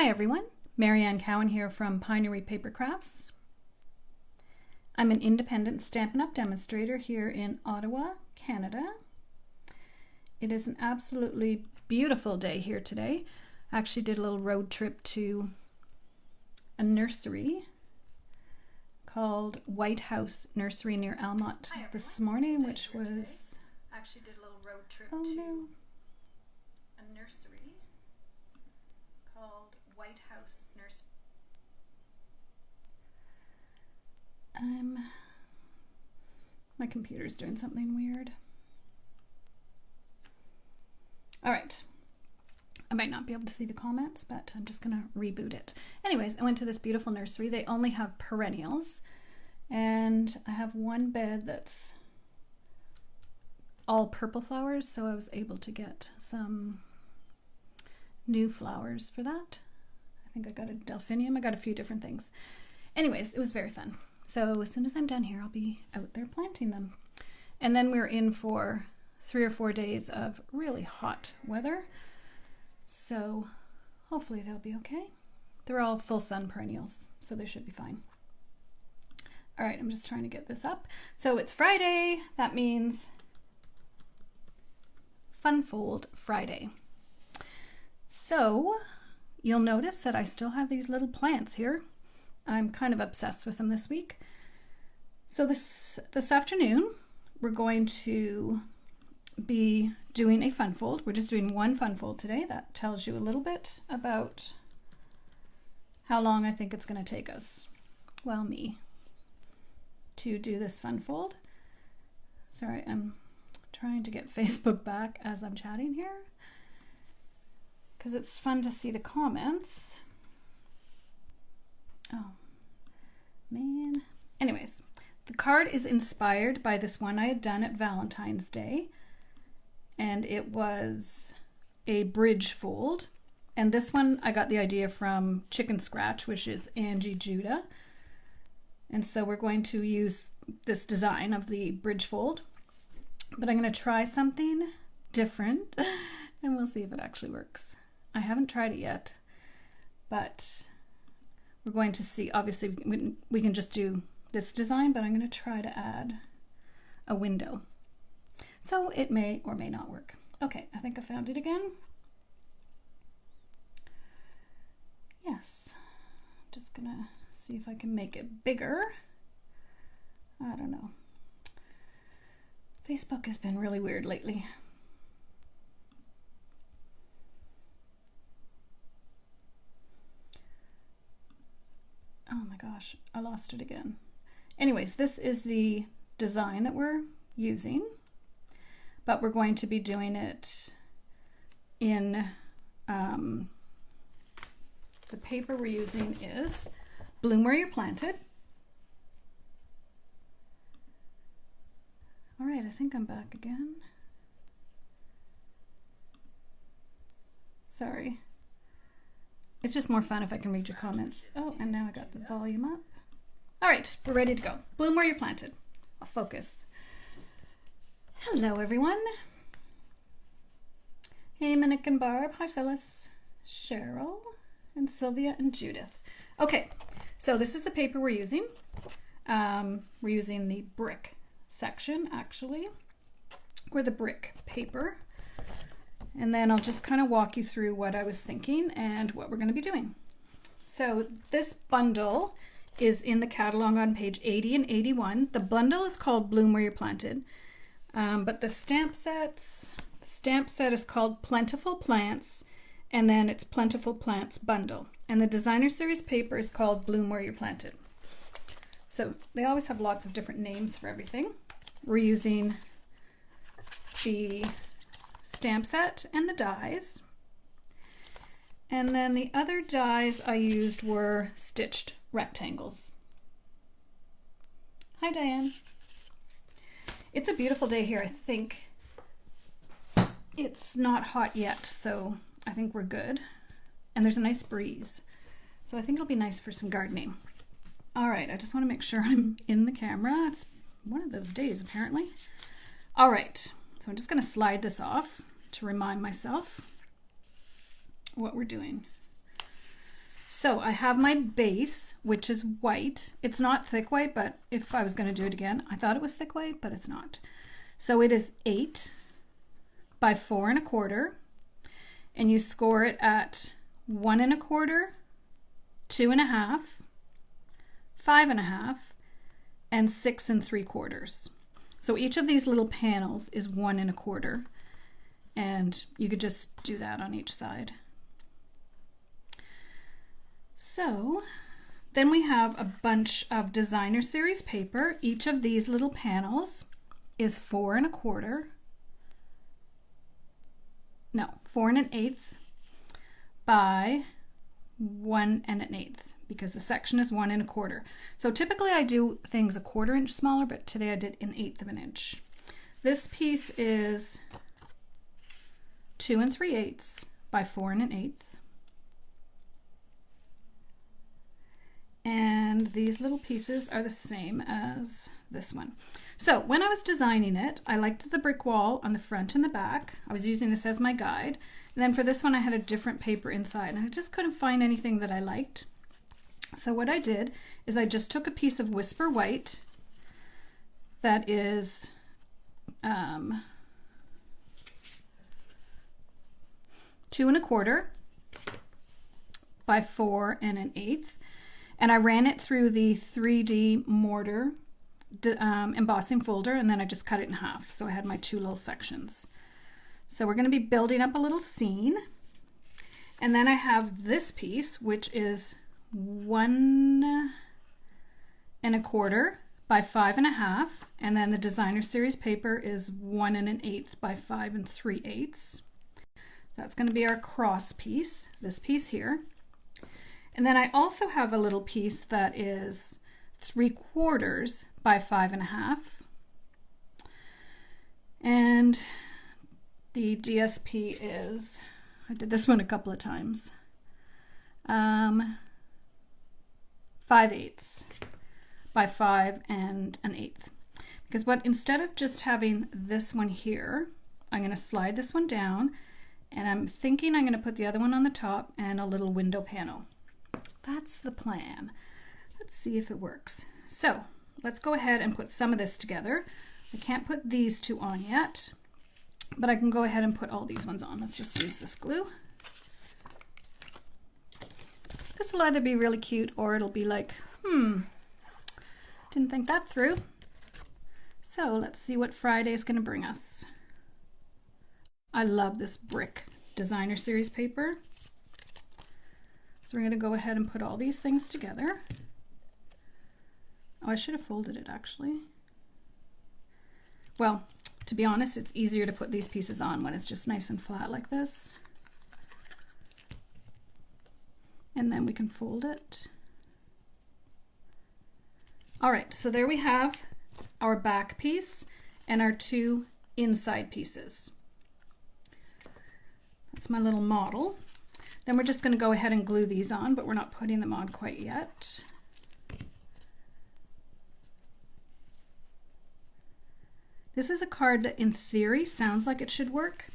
Hi everyone, Marianne Cowan here from Pinery Paper Crafts. I'm an independent Stampin' Up! Demonstrator here in Ottawa, Canada. It is an absolutely beautiful day here today. I actually did a little road trip to a nursery called White House Nursery near Almont this morning, which was... I actually did a little road trip to a nursery called White House Nursery. My computer's doing something weird. All right. I might not be able to see the comments, but I'm just gonna reboot it. Anyways, I went to this beautiful nursery. They only have perennials, and I have one bed that's all purple flowers, so I was able to get some new flowers for that. I think I got a delphinium. I got a few different things. Anyways, it was very fun. So as soon as I'm done here, I'll be out there planting them. And then we're in for 3 or 4 days of really hot weather. So hopefully they'll be okay. They're all full sun perennials, so they should be fine. All right, I'm just trying to get this up. So it's Friday. That means Fun Fold Friday. So you'll notice that I still have these little plants here. I'm kind of obsessed with them this week. So this afternoon, we're going to be doing a fun fold. We're just doing one fun fold today. That tells you a little bit about how long I think it's going to take us, well, me, to do this fun fold. Sorry, I'm trying to get Facebook back as I'm chatting here because it's fun to see the comments. Oh, man. Anyways, the card is inspired by this one I had done at Valentine's Day, and it was a bridge fold. And this one I got the idea from Chicken Scratch, which is Angie Judah. And so we're going to use this design of the bridge fold, but I'm going to try something different and we'll see if it actually works. I haven't tried it yet, but we're going to see. Obviously we can just do this design, but I'm going to try to add a window. So it may or may not work. Okay, I think I found it again. Yes, just gonna see if I can make it bigger. I don't know. Facebook has been really weird lately. Oh my gosh, I lost it again. Anyways, this is the design that we're using, but we're going to be doing it in, the paper we're using is Bloom Where You're Planted. All right, I think I'm back again. Sorry. It's just more fun if I can read your comments. Oh, and now I got the volume up. All right, we're ready to go. Bloom Where You're Planted. I'll focus. Hello, everyone. Hey, Monique and Barb. Hi, Phyllis, Cheryl, and Sylvia and Judith. Okay, so this is the paper we're using. We're using the brick section, actually, or the brick paper. And then I'll just kind of walk you through what I was thinking and what we're going to be doing. So this bundle is in the catalog on page 80 and 81. The bundle is called Bloom Where You're Planted, but the stamp set is called Plentiful Plants, and then it's Plentiful Plants Bundle. And the designer series paper is called Bloom Where You're Planted. So they always have lots of different names for everything. We're using the stamp set and the dies. And then the other dies I used were stitched rectangles. Hi, Diane. It's a beautiful day here. I think it's not hot yet, so I think we're good. And there's a nice breeze. So I think it'll be nice for some gardening. All right, I just want to make sure I'm in the camera. It's one of those days, apparently. All right, so I'm just going to slide this off to remind myself what we're doing. So I have my base, which is white. It's not thick white, but if I was going to do it again, I thought it was thick white, but it's not. So it is 8 by 4 1/4, and you score it at 1 1/4, 2 1/2, 5 1/2, and 6 3/4. So each of these little panels is 1 1/4, and you could just do that on each side. So then we have a bunch of designer series paper. Each of these little panels is 4 1/4, no, 4 1/8 by 1 1/8, because the section is 1 1/4. So typically I do things a 1/4 inch smaller, but today I did 1/8 inch. This piece is 2 3/8 by 4 1/8. And these little pieces are the same as this one. So when I was designing it, I liked the brick wall on the front and the back. I was using this as my guide. And then for this one, I had a different paper inside, and I just couldn't find anything that I liked. So what I did is I just took a piece of Whisper White that is 2 1/4 by 4 1/8. And I ran it through the 3D mortar embossing folder, and then I just cut it in half. So I had my 2 little sections. So we're going to be building up a little scene. And then I have this piece, which is 1 1/4 by 5 1/2. And then the designer series paper is 1 1/8 by 5 3/8. That's going to be our cross piece, this piece here. And then I also have a little piece that is 3/4 by 5 1/2. And the DSP is, I did this one a couple of times, 5/8 by 5 1/8. Because instead of just having this one here, I'm going to slide this one down, and I'm thinking I'm going to put the other one on the top and a little window panel. That's the plan. Let's see if it works. So let's go ahead and put some of this together. I can't put these 2 on yet, but I can go ahead and put all these ones on. Let's just use this glue. This will either be really cute or it'll be like, didn't think that through. So let's see what Friday is going to bring us. I love this brick designer series paper. So we're going to go ahead and put all these things together. Oh, I should have folded it actually. Well, to be honest, it's easier to put these pieces on when it's just nice and flat like this. And then we can fold it. All right, so there we have our back piece and our 2 inside pieces. That's my little model. Then we're just going to go ahead and glue these on, but we're not putting them on quite yet. This is a card that in theory sounds like it should work,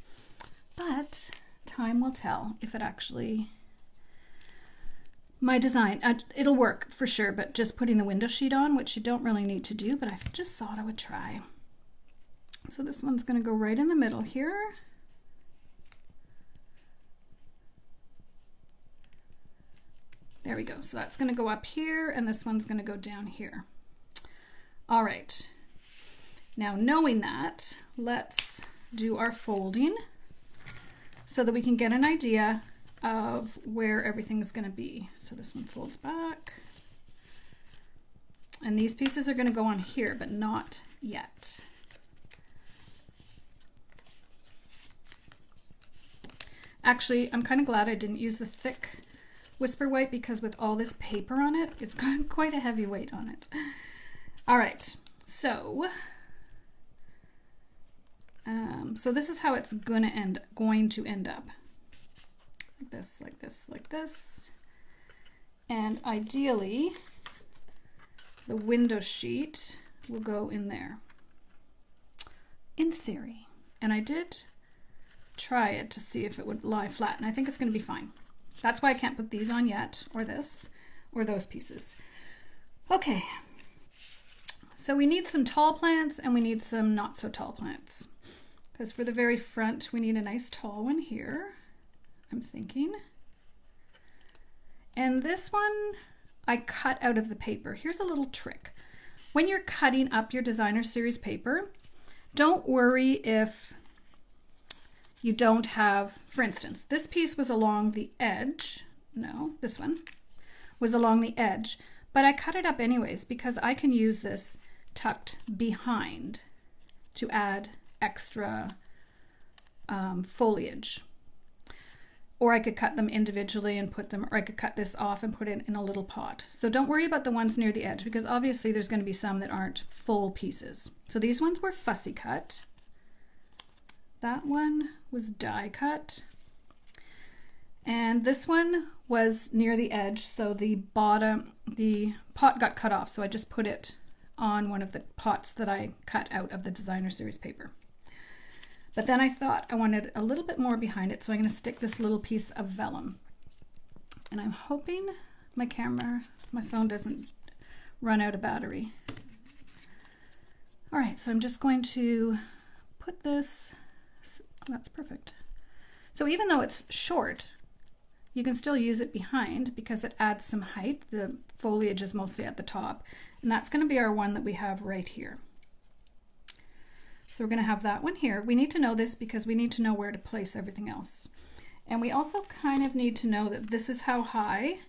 but time will tell if it actually, my design, it'll work for sure, but just putting the window sheet on, which you don't really need to do, but I just thought I would try. So this one's going to go right in the middle here. There we go. So that's going to go up here, and this one's going to go down here. All right. Now, knowing that, let's do our folding so that we can get an idea of where everything's going to be. So this one folds back. And these pieces are going to go on here, but not yet. Actually, I'm kind of glad I didn't use the thick Whisper White, because with all this paper on it, it's got quite a heavy weight on it. All right, so this is how it's going to end up. Like this, like this, like this. And ideally, the window sheet will go in there, in theory. And I did try it to see if it would lie flat, and I think it's going to be fine. That's why I can't put these on yet, or this, or those pieces. Okay, so we need some tall plants and we need some not so tall plants. Because for the very front, we need a nice tall one here, I'm thinking. And this one I cut out of the paper. Here's a little trick. When you're cutting up your designer series paper, don't worry if you don't have, for instance, this piece was along the edge. No, this one was along the edge, but I cut it up anyways because I can use this tucked behind to add extra foliage. Or I could cut them individually and put them, or I could cut this off and put it in a little pot. So don't worry about the ones near the edge because obviously there's going to be some that aren't full pieces. So these ones were fussy cut. That one was die cut. And this one was near the edge, so the bottom, the pot got cut off. So I just put it on one of the pots that I cut out of the designer series paper. But then I thought I wanted a little bit more behind it, so I'm going to stick this little piece of vellum. And I'm hoping my phone doesn't run out of battery. All right, so I'm just going to put this, that's perfect. So even though it's short, you can still use it behind because it adds some height. The foliage is mostly at the top, and that's going to be our one that we have right here. So we're going to have that one here. We need to know this because we need to know where to place everything else. And we also kind of need to know that this is how high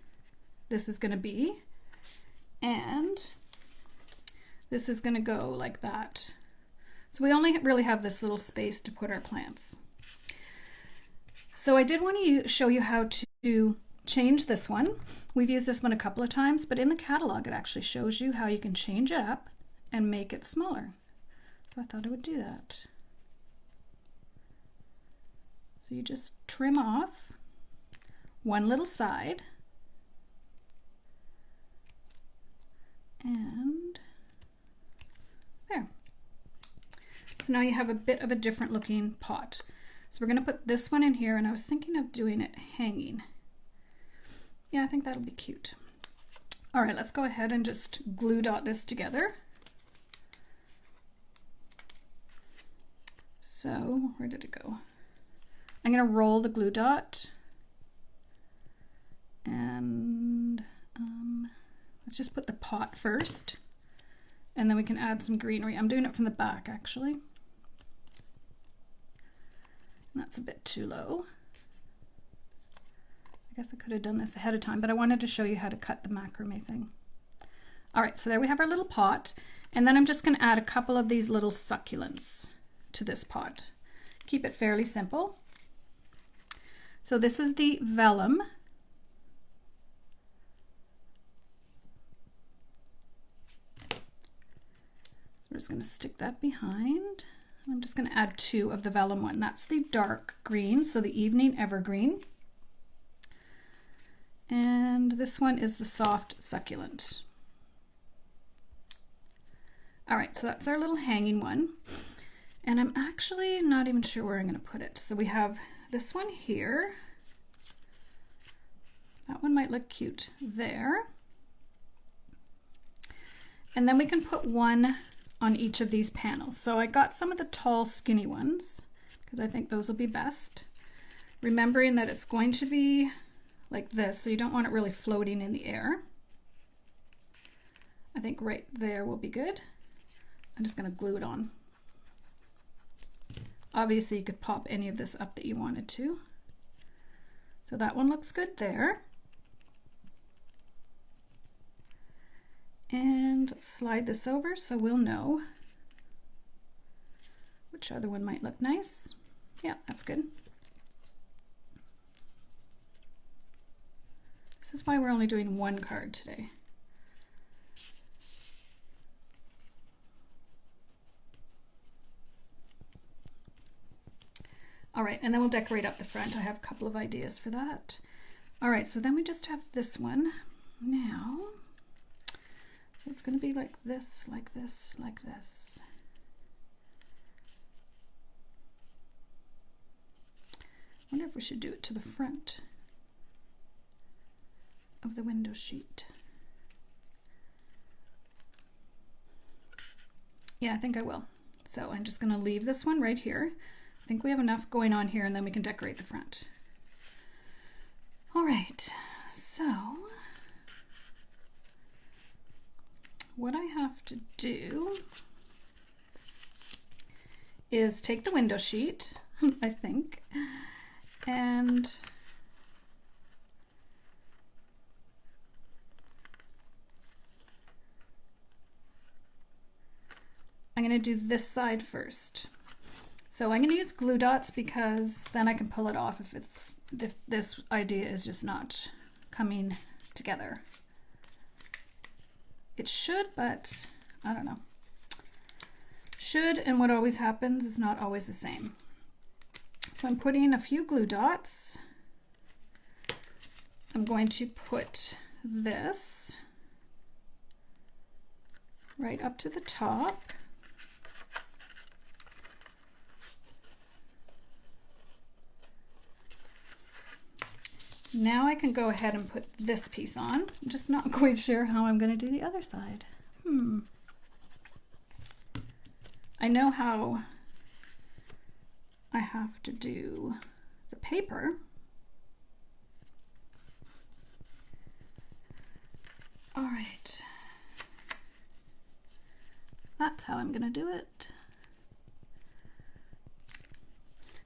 this is going to be. And this is going to go like that. So we only really have this little space to put our plants. So I did want to show you how to change this one. We've used this one a couple of times, but in the catalog it actually shows you how you can change it up and make it smaller. So I thought I would do that. So you just trim off one little side and there. So now you have a bit of a different looking pot. So we're going to put this one in here, and I was thinking of doing it hanging. Yeah, I think that'll be cute. All right, let's go ahead and just glue dot this together. So where did it go? I'm going to roll the glue dot and let's just put the pot first and then we can add some greenery. I'm doing it from the back actually. That's a bit too low. I guess I could have done this ahead of time, but I wanted to show you how to cut the macrame thing. All right, so there we have our little pot, and then I'm just going to add a couple of these little succulents to this pot. Keep it fairly simple. So this is the vellum. So we're just going to stick that behind. I'm just going to add 2 of the vellum one. That's the dark green, so the evening evergreen. And this one is the soft succulent. All right, so that's our little hanging one. And I'm actually not even sure where I'm going to put it. So we have this one here. That one might look cute there. And then we can put one on each of these panels. So I got some of the tall, skinny ones because I think those will be best. Remembering that it's going to be like this, so you don't want it really floating in the air. I think right there will be good. I'm just going to glue it on. Obviously you could pop any of this up that you wanted to. So that one looks good there. And slide this over so we'll know which other one might look nice. Yeah, that's good. This is why we're only doing one card today. All right, and then we'll decorate up the front. I have a couple of ideas for that. All right, so then we just have this one now. So it's going to be like this, like this, like this. I wonder if we should do it to the front. of the window sheet. Yeah, I think I will. So I'm just going to leave this one right here. I think we have enough going on here, and then we can decorate the front. All right, so what I have to do is take the window sheet, I think, and I'm going to do this side first. So I'm going to use glue dots because then I can pull it off if this idea is just not coming together. It should, but I don't know. Should and what always happens is not always the same. So I'm putting a few glue dots. I'm going to put this right up to the top. Now I can go ahead and put this piece on. I'm just not quite sure how I'm going to do the other side. I know how I have to do the paper. All right. That's how I'm going to do it.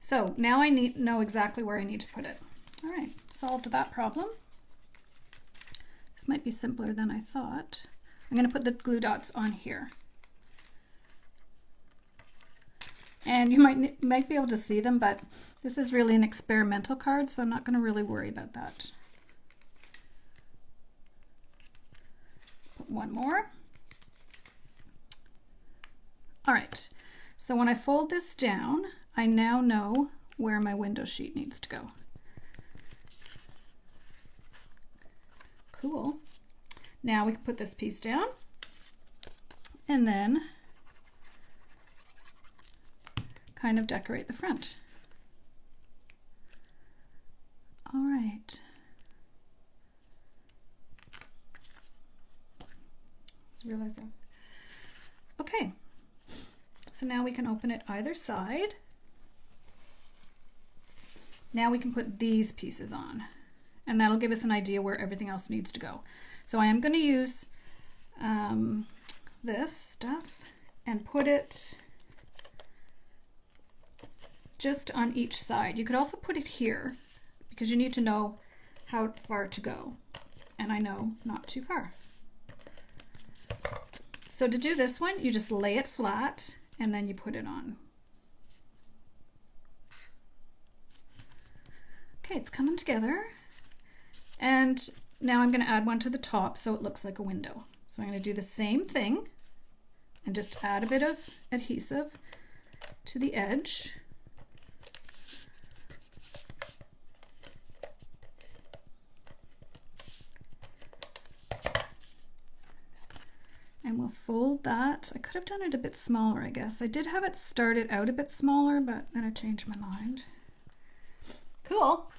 So now I know exactly where I need to put it. All right, solved that problem. This might be simpler than I thought. I'm going to put the glue dots on here. And you might be able to see them, but this is really an experimental card, so I'm not going to really worry about that. Put one more. All right, so when I fold this down, I now know where my window sheet needs to go. Cool. Now we can put this piece down and then kind of decorate the front. All right. Just realized that. Okay. So now we can open it either side. Now we can put these pieces on, and that'll give us an idea where everything else needs to go. So I am going to use this stuff and put it just on each side. You could also put it here because you need to know how far to go, and I know not too far. So to do this one, you just lay it flat and then you put it on. Okay, it's coming together. And now I'm going to add one to the top so it looks like a window. So I'm going to do the same thing and just add a bit of adhesive to the edge. And we'll fold that. I could have done it a bit smaller, I guess. I did have it started out a bit smaller, but then I changed my mind. Cool.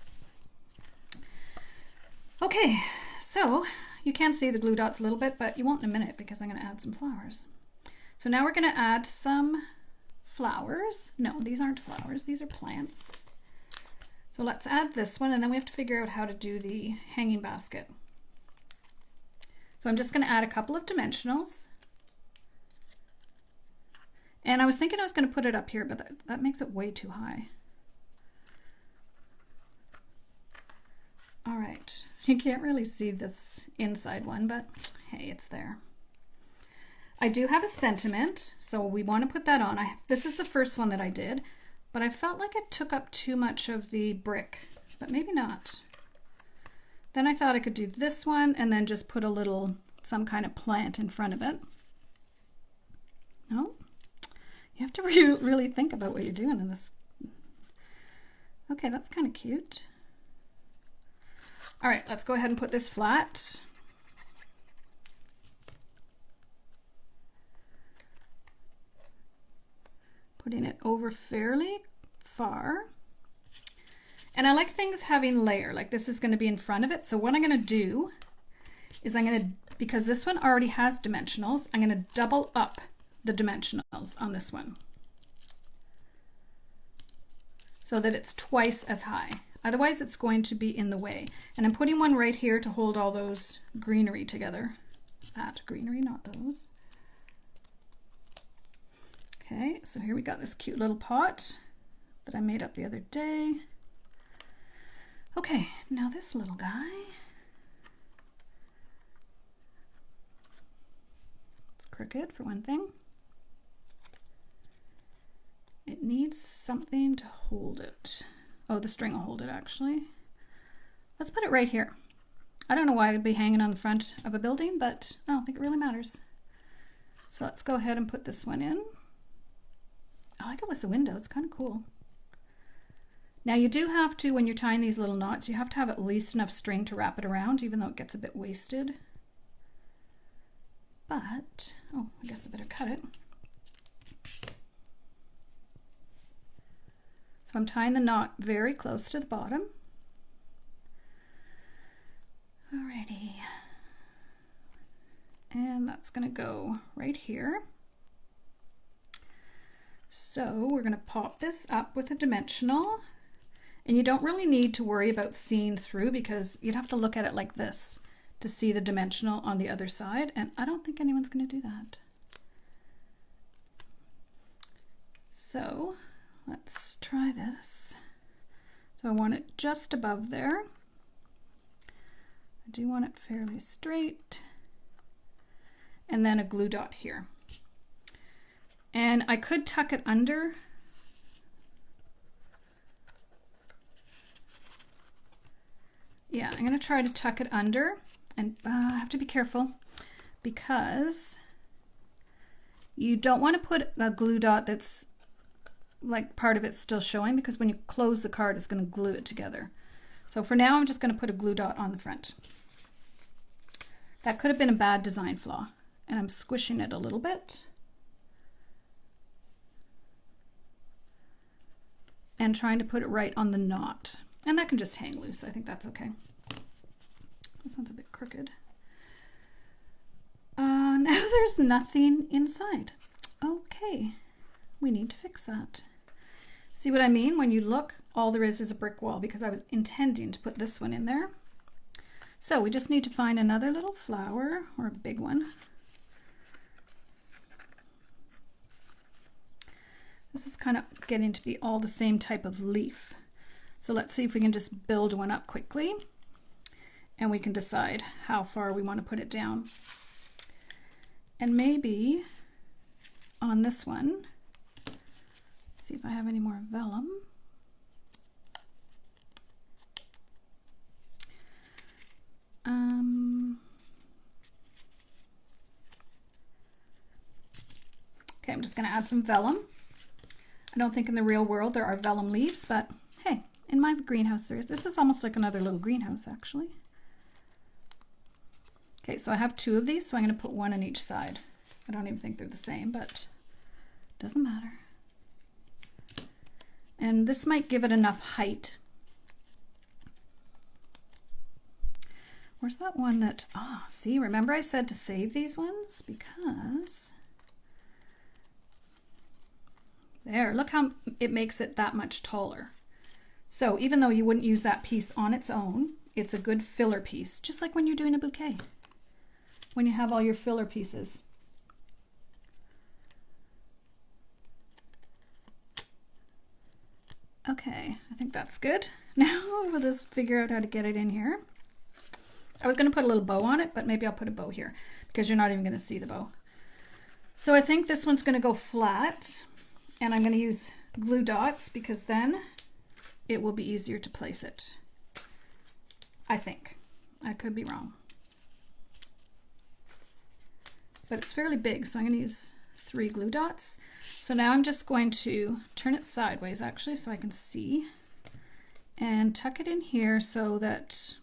Okay, so you can see the glue dots a little bit, but you won't in a minute because I'm going to add some flowers. So now we're going to add some flowers. No, these aren't flowers, these are plants. So let's add this one, and then we have to figure out how to do the hanging basket. So I'm just going to add a couple of dimensionals. And I was thinking I was going to put it up here, but that makes it way too high. All right, you can't really see this inside one, but hey, it's there. I do have a sentiment, so we want to put that on. This is the first one that I did, but I felt like it took up too much of the brick, but maybe not. Then I thought I could do this one and then just put a little, some kind of plant in front of it. No, you have to really think about what you're doing in this. Okay, that's kind of cute. All right, let's go ahead and put this flat. Putting it over fairly far. And I like things having layer, like this is going to be in front of it. So what I'm going to do is because this one already has dimensionals, I'm going to double up the dimensionals on this one so that it's twice as high. Otherwise it's going to be in the way. And I'm putting one right here to hold all those greenery together. That greenery, not those. Okay, so here we got this cute little pot that I made up the other day. Okay, now this little guy. It's crooked for one thing. It needs something to hold it. Oh, the string will hold it actually. Let's put it right here. I don't know why it'd be hanging on the front of a building, but I don't think it really matters. So let's go ahead and put this one in. I like it with the window, it's kind of cool. Now you do have to, when you're tying these little knots, you have to have at least enough string to wrap it around, even though it gets a bit wasted. But, oh, I guess I better cut it. So I'm tying the knot very close to the bottom. Alrighty. And that's going to go right here. So we're going to pop this up with a dimensional. And you don't really need to worry about seeing through because you'd have to look at it like this to see the dimensional on the other side. And I don't think anyone's going to do that. So let's try this. So I want it just above there. I do want it fairly straight. And then a glue dot here. And I could tuck it under. Yeah, I'm going to try to tuck it under. And I have to be careful because you don't want to put a glue dot that's like part of it's still showing, because when you close the card it's going to glue it together. So for now I'm just going to put a glue dot on the front. That could have been a bad design flaw, and I'm squishing it a little bit and trying to put it right on the knot, and that can just hang loose. I think that's okay. This one's a bit crooked. Now there's nothing inside. Okay, we need to fix that. See what I mean? When you look, all there is a brick wall, because I was intending to put this one in there. So we just need to find another little flower, or a big one. This is kind of getting to be all the same type of leaf. So let's see if we can just build one up quickly, and we can decide how far we want to put it down. And maybe on this one, see if I have any more vellum. Okay, I'm just going to add some vellum. I don't think in the real world there are vellum leaves, but hey, in my greenhouse there is. This is almost like another little greenhouse actually. Okay, so I have two of these, so I'm going to put one on each side. I don't even think they're the same, but it doesn't matter. And this might give it enough height. Where's that one that, see, remember I said to save these ones? Because, there, look how it makes it that much taller. So even though you wouldn't use that piece on its own, it's a good filler piece, just like when you're doing a bouquet, when you have all your filler pieces. Okay, I think that's good. Now we'll just figure out how to get it in here. I was going to put a little bow on it, but maybe I'll put a bow here because you're not even going to see the bow. So I think this one's going to go flat, and I'm going to use glue dots because then it will be easier to place it. I think. I could be wrong. But it's fairly big, so I'm going to use 3 glue dots. So now I'm just going to turn it sideways actually so I can see, and tuck it in here so that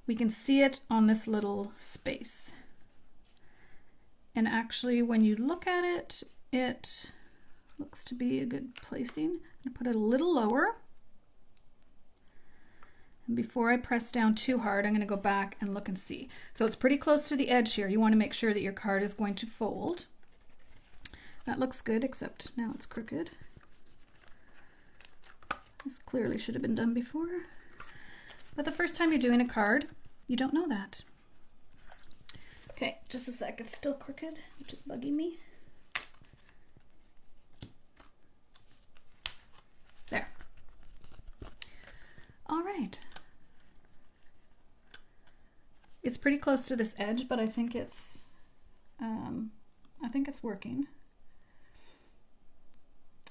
we can see it on this little space. And actually when you look at it, it looks to be a good placing. I'm going to put it a little lower, And before I press down too hard, I'm going to go back and look and see. So it's pretty close to the edge here. You want to make sure that your card is going to fold. That looks good, except now it's crooked. This clearly should have been done before. But the first time you're doing a card, you don't know that. Okay, just a sec. It's still crooked, which is bugging me. There. All right. It's pretty close to this edge, but I think it's working.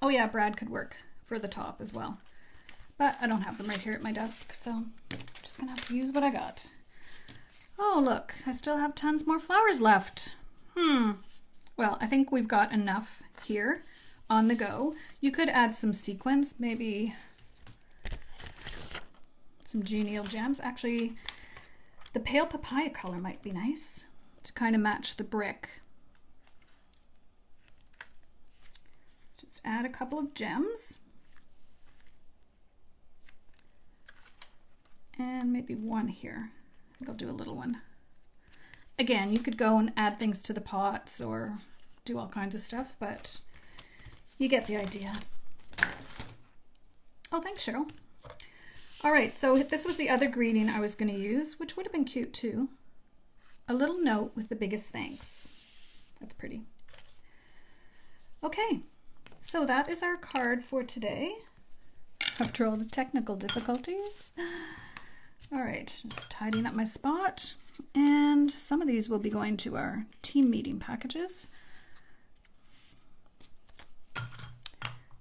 Oh yeah, Brad could work for the top as well. But I don't have them right here at my desk, so I'm just gonna have to use what I got. Oh look, I still have tons more flowers left. Well, I think we've got enough here on the go. You could add some sequins, maybe some genial gems. Actually, the pale papaya color might be nice to kind of match the brick. Let's just add a couple of gems. And maybe one here. I think I'll do a little one. Again, you could go and add things to the pots or do all kinds of stuff, but you get the idea. Oh, thanks, Cheryl. All right, so this was the other greeting I was going to use, which would have been cute too. A little note with the biggest thanks. That's pretty. Okay, so that is our card for today. After all the technical difficulties. All right, just tidying up my spot. And some of these will be going to our team meeting packages.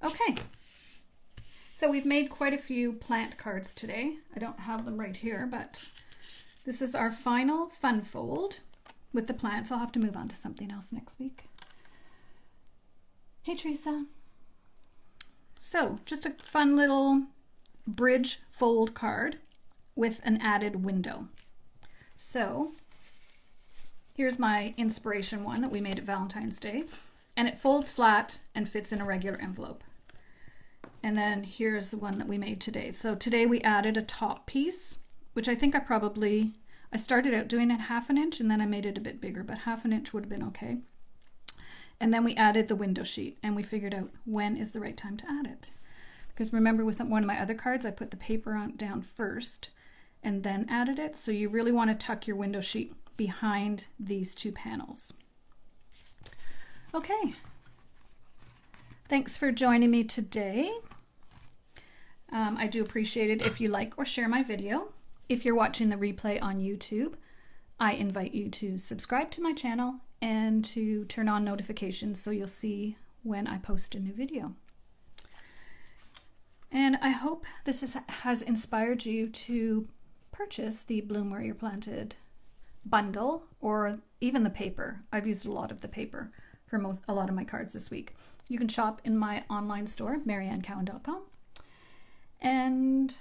Okay, so we've made quite a few plant cards today. I don't have them right here, but this is our final fun fold with the plants. I'll have to move on to something else next week. Hey, Teresa. So just a fun little bridge fold card with an added window. So here's my inspiration one that we made at Valentine's Day, and it folds flat and fits in a regular envelope. And then here's the one that we made today. So today we added a top piece, which I think I started out doing it 1/2 inch and then I made it a bit bigger, but 1/2 inch would have been okay. And then we added the window sheet and we figured out when is the right time to add it. Because remember with one of my other cards, I put the paper down first and then added it. So you really want to tuck your window sheet behind these two panels. Okay. Thanks for joining me today. I do appreciate it if you like or share my video. If you're watching the replay on YouTube, I invite you to subscribe to my channel and to turn on notifications so you'll see when I post a new video. And I hope this has inspired you to purchase the Bloom Where You're Planted bundle or even the paper. I've used a lot of the paper for a lot of my cards this week. You can shop in my online store, mariannecowan.com. And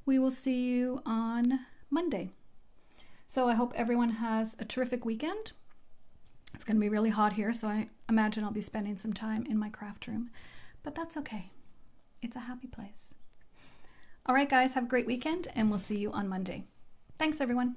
we will see you on Monday. So I hope everyone has a terrific weekend. It's going to be really hot here, so I imagine I'll be spending some time in my craft room. But that's okay. It's a happy place. All right, guys, have a great weekend, and we'll see you on Monday. Thanks, everyone.